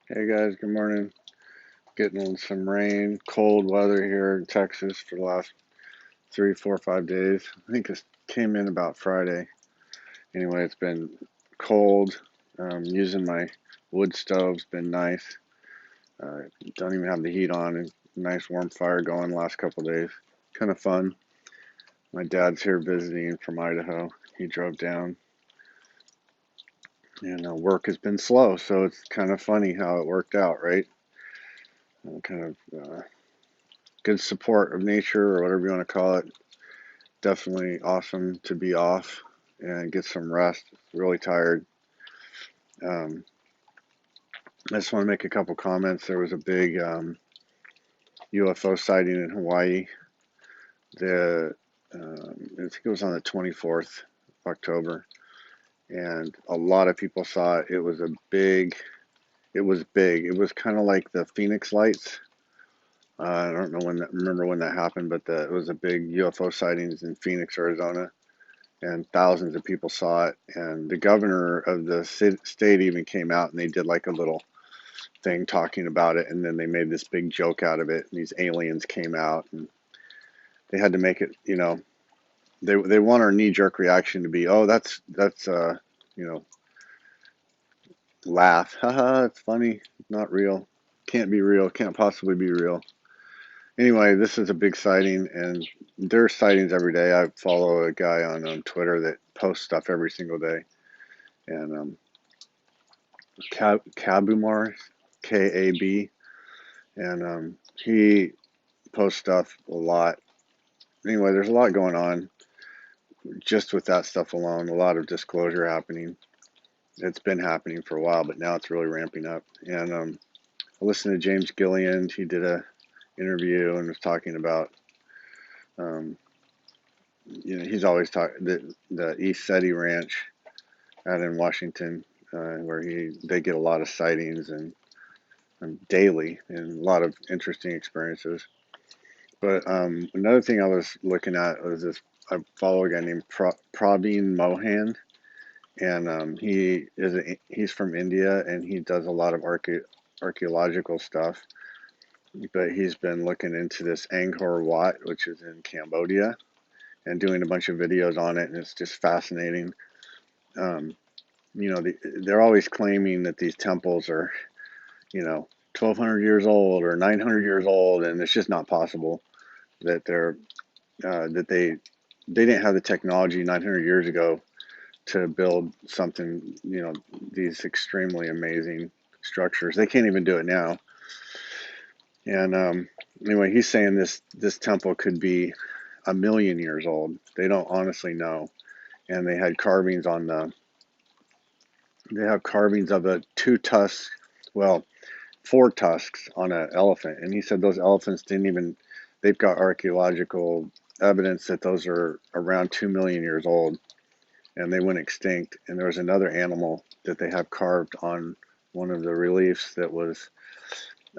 Hey guys, good morning. Getting some rain, cold weather here in Texas for the last 3, 4, 5 days. I think it came in about Friday. Anyway, it's been cold. Using my wood stove's been nice. Don't even have the heat on. And nice warm fire going the last couple days. Kind of fun. My dad's here visiting from Idaho. He drove down, and work has been slow, so it's kind of funny how it worked out, right? Kind of good support of nature or whatever you want to call it. Definitely awesome to be off and get some rest. Really tired. Um, I just want to make a couple comments. There was a big UFO sighting in Hawaii. The I think it was on the 24th of October, and a lot of people saw it. It was a big. It was big. It was kind of like the Phoenix Lights. I don't know remember when that happened, but it was a big UFO sightings in Phoenix, Arizona, and thousands of people saw it. And the governor of the state even came out and they did like a little thing talking about it. And then they made this big joke out of it. And these aliens came out and they had to make it, they want our knee jerk reaction to be, oh, that's you know, laugh. Haha, it's funny. Not real. Can't be real. Can't possibly be real. Anyway, this is a big sighting, and there's sightings every day. I follow a guy on Twitter that posts stuff every single day, and Kabumar, Kab, and he posts stuff a lot. Anyway, there's a lot going on just with that stuff alone. A lot of disclosure happening. It's been happening for a while, but now it's really ramping up. And I listened to James Gilliand. He did a interview and was talking about, um, he's always talking the East Seti Ranch out in Washington, where they get a lot of sightings and daily and a lot of interesting experiences. But another thing I was looking at was this. I follow a guy named Praveen Mohan, and he's from India, and he does a lot of archaeological stuff. But he's been looking into this Angkor Wat, which is in Cambodia, and doing a bunch of videos on it, and it's just fascinating. Um, they're always claiming that these temples are, 1,200 years old or 900 years old, and it's just not possible that that they didn't have the technology 900 years ago to build something, these extremely amazing structures. They can't even do it now. And anyway, he's saying this temple could be 1 million years old. They don't honestly know. And they have carvings of a two tusks, well, four tusks on an elephant. And he said those elephants they've got archaeological evidence that those are around 2 million years old and they went extinct. And there was another animal that they have carved on one of the reliefs that was,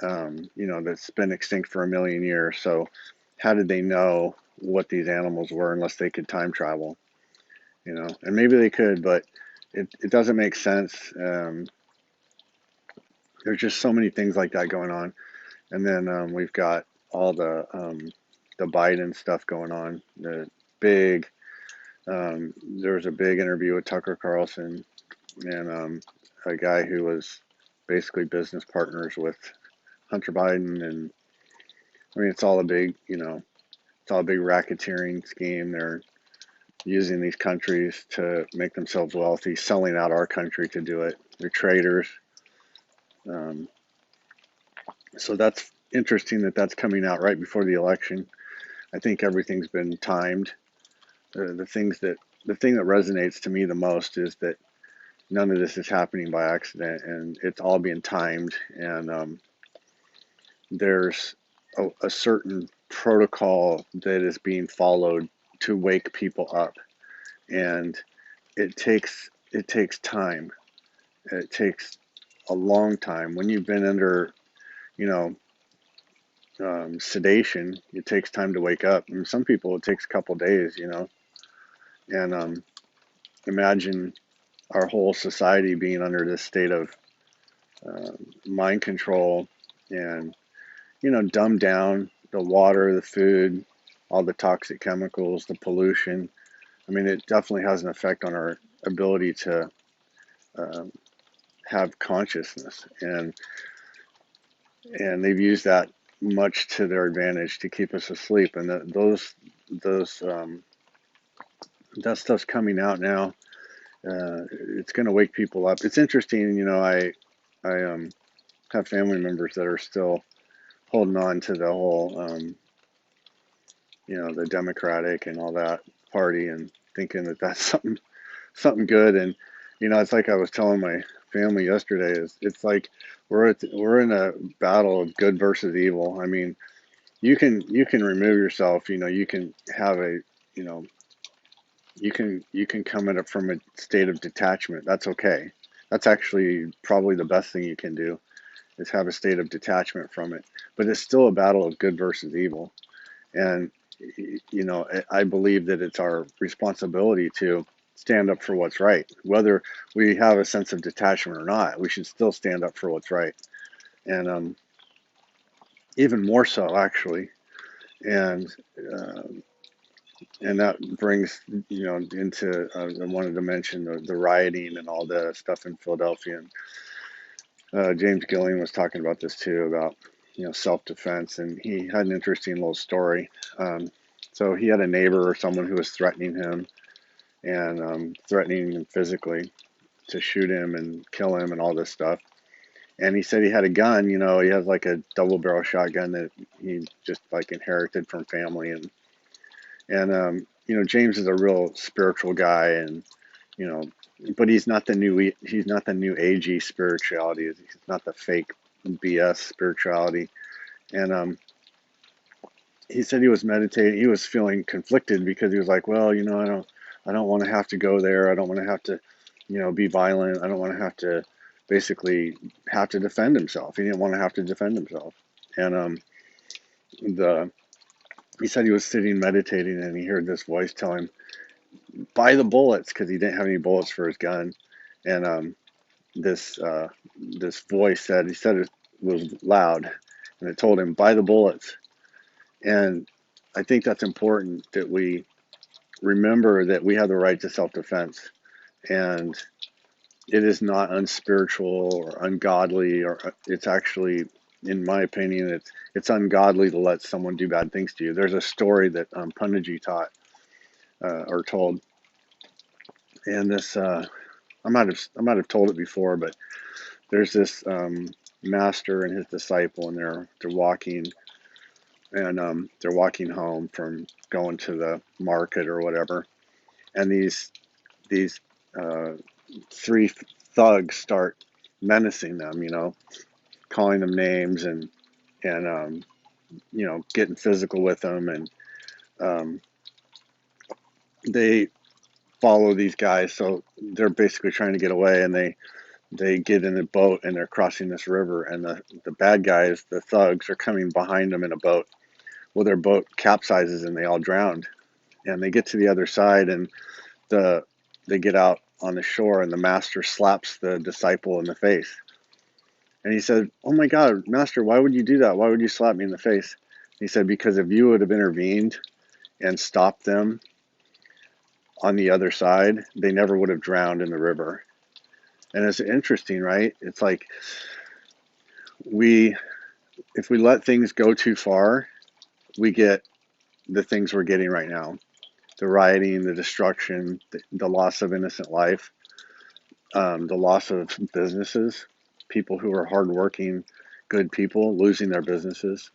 that's been extinct for 1 million years. So how did they know what these animals were unless they could time travel? And maybe they could, but it doesn't make sense. There's just so many things like that going on. And then we've got all the Biden stuff going on. There was a big interview with Tucker Carlson and a guy who was basically business partners with Hunter Biden, and I mean it's all a big, it's all a big racketeering scheme. They're using these countries to make themselves wealthy, selling out our country to do it. They're traders. Um, so that's interesting that that's coming out right before the election. I think everything's been timed. The thing that resonates to me the most is that none of this is happening by accident, and it's all being timed. And there's a certain protocol that is being followed to wake people up, and it takes time. It takes a long time when you've been under, you know, sedation. It takes time to wake up. And some people it takes a couple days, and imagine our whole society being under this state of mind control and, dumb down the water, the food, all the toxic chemicals, the pollution. I mean, it definitely has an effect on our ability to um, have consciousness, and they've used that much to their advantage to keep us asleep. And those that stuff's coming out now. It's going to wake people up. It's interesting, I have family members that are still holding on to the whole, the Democratic and all that party, and thinking that that's something good. And it's like I was telling my family yesterday. It's like we're in a battle of good versus evil. I mean, you can remove yourself. You can have a you know you can come at it from a state of detachment. That's okay. That's actually probably the best thing you can do, is have a state of detachment from it. But it's still a battle of good versus evil. And, I believe that it's our responsibility to stand up for what's right. Whether we have a sense of detachment or not, we should still stand up for what's right. And even more so, actually. And, um and that brings, into, I wanted to mention the rioting and all the stuff in Philadelphia. And James Gilliam was talking about this too, about self-defense, and he had an interesting little story. So he had a neighbor or someone who was threatening him, and threatening him physically to shoot him and kill him and all this stuff. And he said he had a gun. He has like a double barrel shotgun that he just like inherited from family. And James is a real spiritual guy, and you know, but he's not the new agey spirituality. He's not the fake BS spirituality. And he said he was meditating. He was feeling conflicted because he was like, well, I don't want to have to go there. I don't want to have to, be violent. I don't want to have to basically have to defend himself. He didn't want to have to defend himself. And the he said he was sitting meditating, and he heard this voice tell him, buy the bullets, because he didn't have any bullets for his gun. And this voice said, it was loud, and it told him, buy the bullets. And I think that's important, that we remember that we have the right to self-defense, and it is not unspiritual or ungodly, or it's actually, in my opinion, it's ungodly to let someone do bad things to you. There's a story that Punjaji taught, or told, and this I might have told it before, but there's this master and his disciple, and they're walking home from going to the market or whatever, and these uh, three thugs start menacing them, calling them names, and getting physical with them, and um, they follow these guys. So they're basically trying to get away, and they get in a boat, and they're crossing this river, and the bad guys, the thugs, are coming behind them in a boat. Well, their boat capsizes, and they all drowned. And they get to the other side, and the they get out on the shore, and the master slaps the disciple in the face. And he said, oh my God, master, why would you do that? Why would you slap me in the face? He said, because if you would have intervened and stopped them on the other side, they never would have drowned in the river. And it's interesting, right? It's like, if we let things go too far, we get the things we're getting right now: the rioting, the destruction, the loss of innocent life, the loss of businesses, people who are hardworking, good people losing their businesses,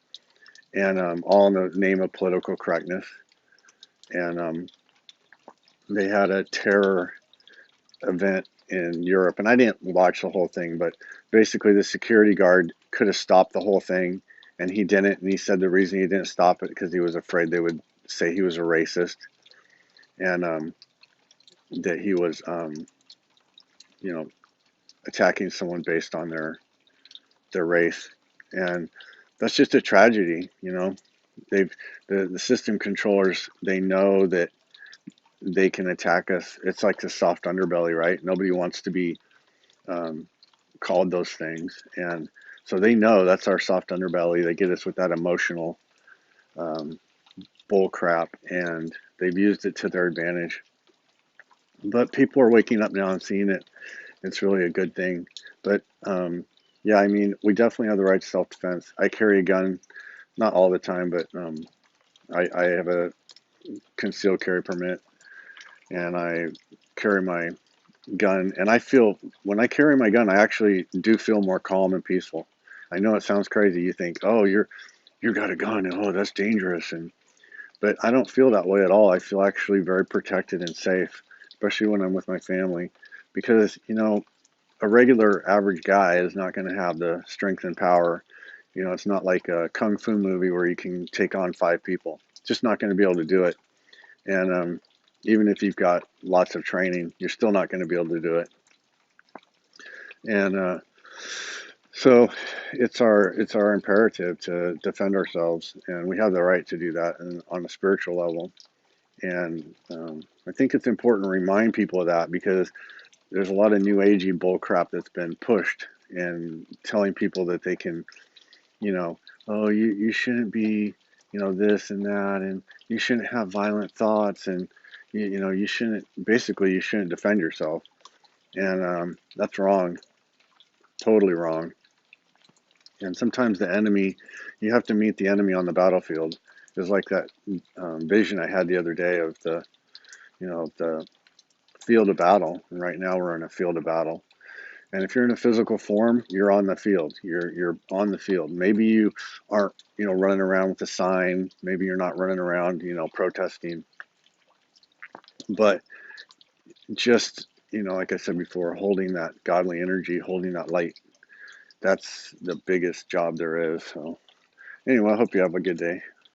and all in the name of political correctness. And they had a terror event in Europe, and I didn't watch the whole thing, but basically the security guard could have stopped the whole thing, and he didn't. And he said the reason he didn't stop it because he was afraid they would say he was a racist, and that he was, you know, attacking someone based on their race. And that's just a tragedy. They've the system controllers, they know that they can attack us. It's like the soft underbelly, right? Nobody wants to be um, called those things. And so they know that's our soft underbelly. They get us with that emotional um, bull crap, and they've used it to their advantage. But people are waking up now and seeing it. It's really a good thing. But yeah, I mean, we definitely have the right to self-defense. I carry a gun, not all the time, but I have a concealed carry permit, and I carry my gun. And I feel when I carry my gun, I actually do feel more calm and peaceful. I know it sounds crazy. You think, oh, you got a gun, and oh, that's dangerous, and but I don't feel that way at all. I feel actually very protected and safe, especially when I'm with my family, because a regular average guy is not going to have the strength and power. It's not like a kung fu movie where you can take on 5 people. Just not going to be able to do it. And even if you've got lots of training, you're still not going to be able to do it. And so it's our imperative to defend ourselves, and we have the right to do that on a spiritual level. And I think it's important to remind people of that, because there's a lot of new agey bull crap that's been pushed and telling people that they can, oh, you shouldn't be, this and that, and you shouldn't have violent thoughts, and you shouldn't, basically you shouldn't defend yourself. And that's wrong, totally wrong. And sometimes the enemy, you have to meet the enemy on the battlefield. It's like that vision I had the other day of the field of battle. And right now we're in a field of battle. And if you're in a physical form, you're on the field. You're on the field. Maybe you aren't, running around with a sign. Maybe you're not running around, protesting. But just, like I said before, holding that godly energy, holding that light, that's the biggest job there is. So anyway, I hope you have a good day.